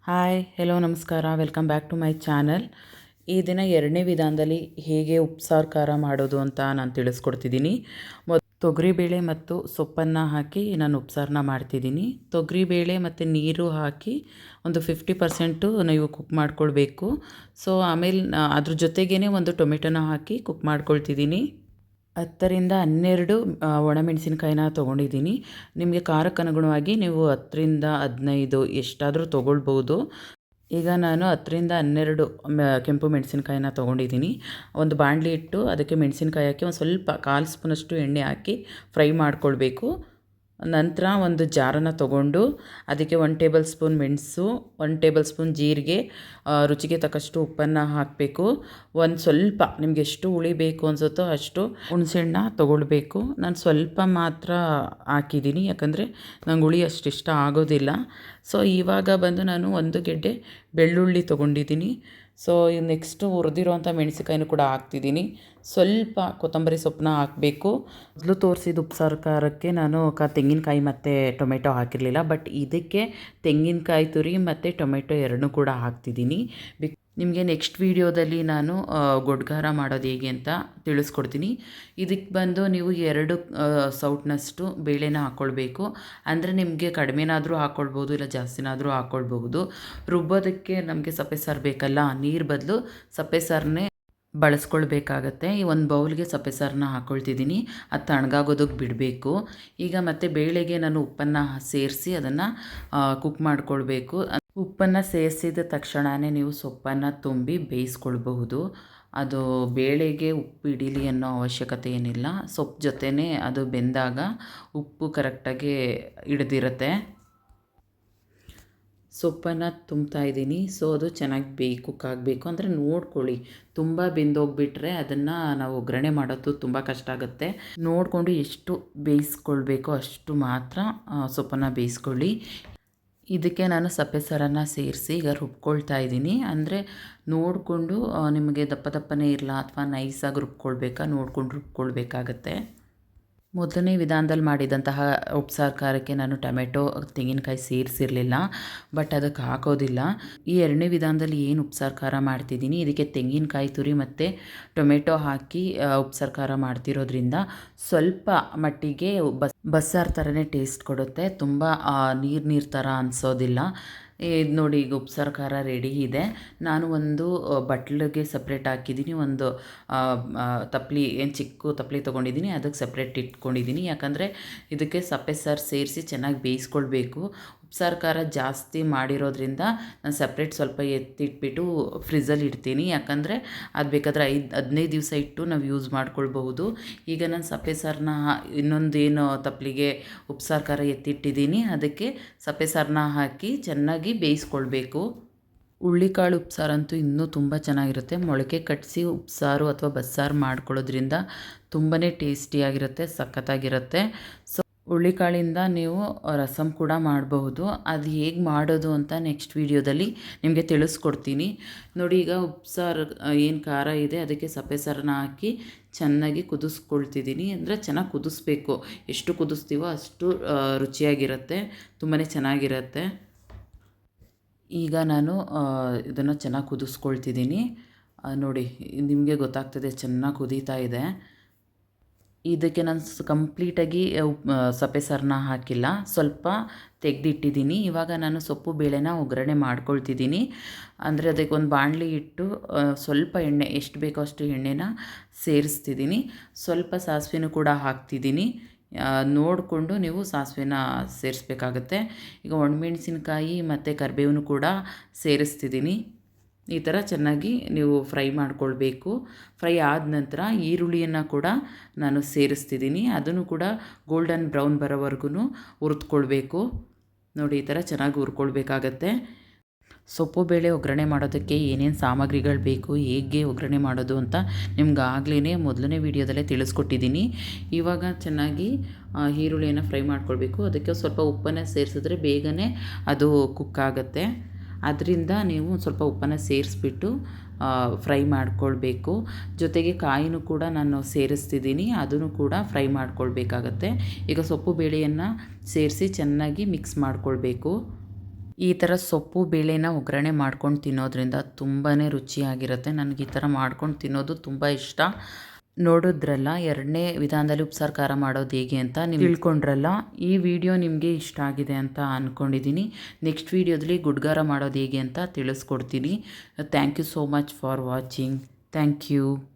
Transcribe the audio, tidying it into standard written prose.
Hi hello ನಮಸ್ಕಾರ welcome back to my channel. ಈ ದಿನ ಎರಡನೇ ವಿಧಾನದಲ್ಲಿ ಹೇಗೆ ಉಪ್ಸಾರು ಖಾರ ಮಾಡೋದು ಅಂತ ನಾನು ತಿಳಿಸ್ಕೊಡ್ತಿದ್ದೀನಿ. ತೊಗರಿಬೇಳೆ ಮತ್ತು ಸೊಪ್ಪನ್ನು ಹಾಕಿ ನಾನು ಉಪ್ಸಾರನ್ನ ಮಾಡ್ತಿದ್ದೀನಿ. ತೊಗರಿಬೇಳೆ ಮತ್ತು ನೀರು ಹಾಕಿ ಒಂದು 50% ನೀವು ಕುಕ್ ಮಾಡ್ಕೊಳ್ಬೇಕು. ಸೊ ಆಮೇಲೆ ಅದ್ರ ಜೊತೆಗೇ ಒಂದು ಟೊಮೆಟೊನ ಹಾಕಿ ಕುಕ್ ಮಾಡ್ಕೊಳ್ತಿದ್ದೀನಿ. 10ರಿಂದ 12 ಒಣಮೆಣಸಿನ್ಕಾಯಿನ ತೊಗೊಂಡಿದ್ದೀನಿ. ನಿಮಗೆ ಖಾರಕ್ಕೆ ಅನುಗುಣವಾಗಿ ನೀವು 10ರಿಂದ 15 ಎಷ್ಟಾದರೂ ತೊಗೊಳ್ಬೋದು. ಈಗ ನಾನು 10ರಿಂದ 12 ಕೆಂಪು ಮೆಣಸಿನ್ಕಾಯಿನ ತೊಗೊಂಡಿದ್ದೀನಿ. ಒಂದು ಬಾಣಲಿ ಇಟ್ಟು ಅದಕ್ಕೆ ಮೆಣಸಿನ್ಕಾಯಿ ಹಾಕಿ ಒಂದು ಸ್ವಲ್ಪ 1/4 ಸ್ಪೂನಷ್ಟು ಎಣ್ಣೆ ಹಾಕಿ ಫ್ರೈ ಮಾಡ್ಕೊಳ್ಬೇಕು. ನಂತರ ಒಂದು ಜಾರನ್ನು ತೊಗೊಂಡು ಅದಕ್ಕೆ 1 ಟೇಬಲ್ ಸ್ಪೂನ್ ಮೆಣಸು, 1 ಟೇಬಲ್ ಸ್ಪೂನ್ ಜೀರಿಗೆ, ರುಚಿಗೆ ತಕ್ಕಷ್ಟು ಉಪ್ಪನ್ನು ಹಾಕಬೇಕು. ಒಂದು ಸ್ವಲ್ಪ ನಿಮಗೆ ಎಷ್ಟು ಹುಳಿ ಬೇಕು ಅನಿಸುತ್ತೋ ಅಷ್ಟು ಹುಣಸೆಹಣ್ಣ ತೊಗೊಳ್ಬೇಕು. ನಾನು ಸ್ವಲ್ಪ ಮಾತ್ರ ಹಾಕಿದ್ದೀನಿ, ಯಾಕಂದರೆ ನಂಗೆ ಹುಳಿ ಅಷ್ಟು ಇಷ್ಟ ಆಗೋದಿಲ್ಲ. ಸೊ ಇವಾಗ ಬಂದು ನಾನು 1 ಗೆಡ್ಡೆ ಬೆಳ್ಳುಳ್ಳಿ ತೊಗೊಂಡಿದ್ದೀನಿ. ಸೊ ನೆಕ್ಸ್ಟು ಹುರಿದಿರೋಂಥ ಮೆಣಸಿನ್ಕಾಯಿನೂ ಕೂಡ ಹಾಕ್ತಿದ್ದೀನಿ. ಸ್ವಲ್ಪ ಕೊತ್ತಂಬರಿ ಸೊಪ್ಪನ್ನ ಹಾಕಬೇಕು. ಮೊದಲು ತೋರಿಸಿದ ಉಪ್ಸಾರು ಖಾರಕ್ಕೆ ನಾನು ತೆಂಗಿನಕಾಯಿ ಮತ್ತು ಟೊಮೆಟೊ ಹಾಕಿರಲಿಲ್ಲ, ಬಟ್ ಇದಕ್ಕೆ ತೆಂಗಿನಕಾಯಿ ತುರಿ ಮತ್ತು ಟೊಮೆಟೊ ಎರಡನ್ನೂ ಕೂಡ ಹಾಕ್ತಿದ್ದೀನಿ. ನಿಮಗೆ ನೆಕ್ಸ್ಟ್ ವೀಡಿಯೋದಲ್ಲಿ ನಾನು ಗೊಡ್ಗಾರ ಮಾಡೋದು ಹೇಗೆ ಅಂತ ತಿಳಿಸ್ಕೊಡ್ತೀನಿ. ಇದಕ್ಕೆ ಬಂದು ನೀವು 2 ಸೌಟ್ನಷ್ಟು ಬೇಳೆನ ಹಾಕ್ಕೊಳ್ಬೇಕು. ಅಂದರೆ ನಿಮಗೆ ಕಡಿಮೆನಾದರೂ ಹಾಕ್ಕೊಳ್ಬೋದು, ಇಲ್ಲ ಜಾಸ್ತಿನಾದರೂ ಹಾಕ್ಕೊಳ್ಬಹುದು. ರುಬ್ಬೋದಕ್ಕೆ ನಮಗೆ ಸಪ್ಪೆ ಸಾರು ಬೇಕಲ್ಲ, ನೀರು ಬದಲು ಸಪ್ಪೆ ಸಾರನ್ನೇ ಬಳಸ್ಕೊಳ್ಬೇಕಾಗತ್ತೆ. ಈ ಒಂದು ಬೌಲ್ಗೆ ಸಪ್ಪೆ ಸಾರನ್ನ ಹಾಕ್ಕೊಳ್ತಿದ್ದೀನಿ. ಅದು ತಣ್ಣಗಾಗೋದಕ್ಕೆ ಬಿಡಬೇಕು. ಈಗ ಮತ್ತು ಬೇಳೆಗೆ ನಾನು ಉಪ್ಪನ್ನು ಸೇರಿಸಿ ಅದನ್ನು ಕುಕ್ ಮಾಡ್ಕೊಳ್ಬೇಕು. ಉಪ್ಪನ್ನು ಸೇರಿಸಿದ ತಕ್ಷಣವೇ ನೀವು ಸೊಪ್ಪನ್ನು ತುಂಬಿ ಬೇಯಿಸ್ಕೊಳ್ಬಹುದು. ಅದು ಬೇಳೆಗೆ ಉಪ್ಪು ಹಿಡೀಲಿ ಅನ್ನೋ ಅವಶ್ಯಕತೆ ಏನಿಲ್ಲ. ಸೊಪ್ಪು ಜೊತೆನೇ ಅದು ಬೆಂದಾಗ ಉಪ್ಪು ಕರೆಕ್ಟಾಗಿ ಹಿಡ್ದಿರುತ್ತೆ. ಸೊಪ್ಪನ್ನು ತುಂಬ್ತಾಯಿದ್ದೀನಿ. ಸೊ ಅದು ಚೆನ್ನಾಗಿ ಕುಕ್ ಆಗಬೇಕು. ಅಂದರೆ ನೋಡ್ಕೊಳ್ಳಿ, ತುಂಬ ಬೆಂದೋಗ್ಬಿಟ್ರೆ ಅದನ್ನು ನಾವು ಒಗ್ಗರಣೆ ಮಾಡೋದು ತುಂಬ ಕಷ್ಟ ಆಗುತ್ತೆ. ನೋಡಿಕೊಂಡು ಎಷ್ಟು ಬೇಯಿಸ್ಕೊಳ್ಬೇಕೋ ಅಷ್ಟು ಮಾತ್ರ ಸೊಪ್ಪನ್ನು ಬೇಯಿಸ್ಕೊಳ್ಳಿ. ಇದಕ್ಕೆ ನಾನು ಸಪ್ಪೆ ಸಾರನ್ನು ಸೇರಿಸಿ ಈಗ ರುಬ್ಕೊಳ್ತಾ ಇದ್ದೀನಿ. ಅಂದರೆ ನೋಡಿಕೊಂಡು ನಿಮಗೆ ದಪ್ಪ ದಪ್ಪನೇ ಇರಲ್ಲ ಅಥವಾ ನೈಸಾಗಿ ರುಬ್ಕೊಳ್ಬೇಕಾ ನೋಡ್ಕೊಂಡು ರುಬ್ಕೊಳ್ಬೇಕಾಗತ್ತೆ. ಮೊದಲನೇ ವಿಧಾನದಲ್ಲಿ ಮಾಡಿದಂತಹ ಉಪ್ಸಾರು ಖಾರಕ್ಕೆ ನಾನು ಟೊಮೆಟೊ ತೆಂಗಿನಕಾಯಿ ಸೇರಿಸಿರಲಿಲ್ಲ, ಬಟ್ ಅದಕ್ಕೆ ಹಾಕೋದಿಲ್ಲ. ಈ ಎರಡನೇ ವಿಧಾನದಲ್ಲಿ ಏನು ಉಪ್ಸಾರು ಖಾರ ಮಾಡ್ತಿದ್ದೀನಿ, ಇದಕ್ಕೆ ತೆಂಗಿನಕಾಯಿ ತುರಿ ಮತ್ತು ಟೊಮೆಟೊ ಹಾಕಿ ಉಪ್ಸಾರು ಖಾರ ಮಾಡ್ತಿರೋದ್ರಿಂದ ಸ್ವಲ್ಪ ಮಟ್ಟಿಗೆ ಬಸ್ಸಾರು ಥರನೇ ಟೇಸ್ಟ್ ಕೊಡುತ್ತೆ. ತುಂಬ ನೀರು ಥರ ಅನಿಸೋದಿಲ್ಲ. ಇದು ನೋಡಿ, ಈಗ ಉಪ್ಸಾರು ಖಾರ ರೆಡಿ ಇದೆ. ನಾನು ಒಂದು ಬಟ್ಲಿಗೆ ಸಪ್ರೇಟ್ ಹಾಕಿದ್ದೀನಿ. ಒಂದು ತಪ್ಪಲಿ, ಏನು ಚಿಕ್ಕ ತಪ್ಪಲಿ ತೊಗೊಂಡಿದ್ದೀನಿ, ಅದಕ್ಕೆ ಸಪ್ರೇಟ್ ಇಟ್ಕೊಂಡಿದ್ದೀನಿ. ಯಾಕಂದರೆ ಇದಕ್ಕೆ ಸಪ್ಪೆ ಸಾರು ಸೇರಿಸಿ ಚೆನ್ನಾಗಿ ಬೇಯಿಸ್ಕೊಳ್ಬೇಕು. ಉಪ್ಸಾರು ಖಾರ ಜಾಸ್ತಿ ಮಾಡಿರೋದ್ರಿಂದ ನಾನು ಸಪ್ರೇಟ್ ಸ್ವಲ್ಪ ಎತ್ತಿಟ್ಬಿಟ್ಟು ಫ್ರಿಜ್ಜಲ್ಲಿ ಇಡ್ತೀನಿ. ಯಾಕಂದರೆ ಅದು ಬೇಕಾದರೆ 15 ದಿವಸ ಇಟ್ಟು ನಾವು ಯೂಸ್ ಮಾಡ್ಕೊಳ್ಬಹುದು. ಈಗ ನಾನು ಸಪ್ಪೆ ಸಾರನ್ನ ಇನ್ನೊಂದೇನು ತಪ್ಪಲಿಗೆ ಉಪ್ಸಾರು ಖಾರ ಎತ್ತಿಟ್ಟಿದ್ದೀನಿ, ಅದಕ್ಕೆ ಸಪ್ಪೆ ಸಾರನ್ನ ಹಾಕಿ ಚೆನ್ನಾಗಿ ಬೇಯಿಸ್ಕೊಳ್ಬೇಕು. ಹುಳ್ಳಿಕಾಳು ಉಪ್ಸಾರಂತೂ ಇನ್ನೂ ತುಂಬ ಚೆನ್ನಾಗಿರುತ್ತೆ. ಮೊಳಕೆ ಕಟ್ಟಿಸಿ ಉಪ್ಸಾರು ಅಥವಾ ಬಸ್ಸಾರು ಮಾಡ್ಕೊಳ್ಳೋದ್ರಿಂದ ತುಂಬಾ ಟೇಸ್ಟಿಯಾಗಿರುತ್ತೆ, ಸಖತ್ತಾಗಿರುತ್ತೆ. ಸೊ ಹುಳ್ಳಿಕಾಳಿಂದ ನೀವು ರಸಮ್ ಕೂಡ ಮಾಡಬಹುದು. ಅದು ಹೇಗೆ ಮಾಡೋದು ಅಂತ ನೆಕ್ಸ್ಟ್ ವೀಡಿಯೋದಲ್ಲಿ ನಿಮಗೆ ತಿಳಿಸ್ಕೊಡ್ತೀನಿ. ನೋಡಿ, ಈಗ ಉಪ್ಸಾರು ಏನು ಖಾರ ಇದೆ ಅದಕ್ಕೆ ಸಪ್ಪೆ ಸಾರನ್ನ ಹಾಕಿ ಚೆನ್ನಾಗಿ ಕುದಿಸ್ಕೊಳ್ತಿದ್ದೀನಿ. ಅಂದರೆ ಚೆನ್ನಾಗಿ ಕುದಿಸ್ಬೇಕು. ಎಷ್ಟು ಕುದಿಸ್ತೀವೋ ಅಷ್ಟು ರುಚಿಯಾಗಿರುತ್ತೆ, ತುಂಬಾ ಚೆನ್ನಾಗಿರುತ್ತೆ. ಈಗ ನಾನು ಇದನ್ನು ಚೆನ್ನಾಗಿ ಕುದಿಸ್ಕೊಳ್ತಿದ್ದೀನಿ. ನೋಡಿ, ನಿಮಗೆ ಗೊತ್ತಾಗ್ತದೆ ಚೆನ್ನಾಗಿ ಕುದೀತಾ ಇದೆ. ಇದಕ್ಕೆ ನಾನು ಕಂಪ್ಲೀಟಾಗಿ ಸಪ್ಪೆ ಸಾರನ್ನ ಹಾಕಿಲ್ಲ, ಸ್ವಲ್ಪ ತೆಗೆದಿಟ್ಟಿದ್ದೀನಿ. ಇವಾಗ ನಾನು ಸೊಪ್ಪು ಬೇಳೆನ ಒಗ್ಗರಣೆ ಮಾಡ್ಕೊಳ್ತಿದ್ದೀನಿ. ಅಂದರೆ ಅದಕ್ಕೆ ಒಂದು ಬಾಣಲಿ ಇಟ್ಟು ಸ್ವಲ್ಪ ಎಣ್ಣೆ, ಎಷ್ಟು ಬೇಕೋ ಅಷ್ಟು ಎಣ್ಣೆನ ಸೇರಿಸ್ತಿದ್ದೀನಿ. ಸ್ವಲ್ಪ ಸಾಸಿವೆನೂ ಕೂಡ ಹಾಕ್ತಿದ್ದೀನಿ. ನೋಡಿಕೊಂಡು ನೀವು ಸಾಸಿವೆನ ಸೇರಿಸ್ಬೇಕಾಗತ್ತೆ. ಈಗ ಒಣಮೆಣಸಿನ್ಕಾಯಿ ಮತ್ತು ಕರಿಬೇವನ್ನು ಕೂಡ ಸೇರಿಸ್ತಿದ್ದೀನಿ. ಈ ಥರ ಚೆನ್ನಾಗಿ ನೀವು ಫ್ರೈ ಮಾಡ್ಕೊಳ್ಬೇಕು. ಫ್ರೈ ಆದ ನಂತರ ಈರುಳ್ಳಿಯನ್ನು ಕೂಡ ನಾನು ಸೇರಿಸ್ತಿದ್ದೀನಿ. ಅದನ್ನು ಕೂಡ ಗೋಲ್ಡನ್ ಬ್ರೌನ್ ಬರೋವರೆಗೂ ಹುರಿದ್ಕೊಳ್ಬೇಕು. ನೋಡಿ, ಈ ಥರ ಚೆನ್ನಾಗಿ ಹುರ್ಕೊಳ್ಬೇಕಾಗತ್ತೆ. ಸೊಪ್ಪು ಬೇಳೆ ಒಗ್ಗರಣೆ ಮಾಡೋದಕ್ಕೆ ಏನೇನು ಸಾಮಗ್ರಿಗಳು ಬೇಕು, ಹೇಗೆ ಒಗ್ಗರಣೆ ಮಾಡೋದು ಅಂತ ನಿಮ್ಗೆ ಆಗಲೇ ಮೊದಲನೇ ವೀಡಿಯೋದಲ್ಲೇ ತಿಳಿಸ್ಕೊಟ್ಟಿದ್ದೀನಿ. ಇವಾಗ ಚೆನ್ನಾಗಿ ಈರುಳ್ಳಿಯನ್ನು ಫ್ರೈ ಮಾಡ್ಕೊಳ್ಬೇಕು. ಅದಕ್ಕೆ ಸ್ವಲ್ಪ ಉಪ್ಪನ್ನು ಸೇರಿಸಿದ್ರೆ ಬೇಗನೆ ಅದು ಕುಕ್ ಆಗುತ್ತೆ. ಅದರಿಂದ ನೀವು ಸ್ವಲ್ಪ ಉಪ್ಪನ್ನು ಸೇರಿಸ್ಬಿಟ್ಟು ಫ್ರೈ ಮಾಡ್ಕೊಳ್ಬೇಕು. ಜೊತೆಗೆ ಕಾಯಿನೂ ಕೂಡ ನಾನು ಸೇರಿಸ್ತಿದ್ದೀನಿ, ಅದನ್ನು ಕೂಡ ಫ್ರೈ ಮಾಡ್ಕೊಳ್ಬೇಕಾಗತ್ತೆ. ಈಗ ಸೊಪ್ಪು ಬೇಳೆಯನ್ನು ಸೇರಿಸಿ ಚೆನ್ನಾಗಿ ಮಿಕ್ಸ್ ಮಾಡ್ಕೊಳ್ಬೇಕು. ಈ ಥರ ಸೊಪ್ಪು ಬೇಳೆನ ಒಗ್ಗರಣೆ ಮಾಡ್ಕೊಂಡು ತಿನ್ನೋದ್ರಿಂದ ತುಂಬಾ ರುಚಿಯಾಗಿರುತ್ತೆ. ನನಗೆ ಈ ಥರ ಮಾಡ್ಕೊಂಡು ತಿನ್ನೋದು ತುಂಬ ಇಷ್ಟ. ನೋಡಿದ್ರಲ್ಲ, ಎರಡನೇ ವಿಧಾನದಲ್ಲಿ ಉಪ್ಸಾರು ಖಾರ ಮಾಡೋದು ಹೇಗೆ ಅಂತ ನೀವು ತಿಳ್ಕೊಂಡ್ರಲ್ಲ. ಈ ವಿಡಿಯೋ ನಿಮಗೆ ಇಷ್ಟ ಆಗಿದೆ ಅಂತ ಅಂದ್ಕೊಂಡಿದ್ದೀನಿ. ನೆಕ್ಸ್ಟ್ ವೀಡಿಯೋದಲ್ಲಿ ಗುಡ್ಗಾರ ಮಾಡೋದು ಹೇಗೆ ಅಂತ ತಿಳಿಸ್ಕೊಡ್ತೀನಿ. Thank you so much for watching. Thank you.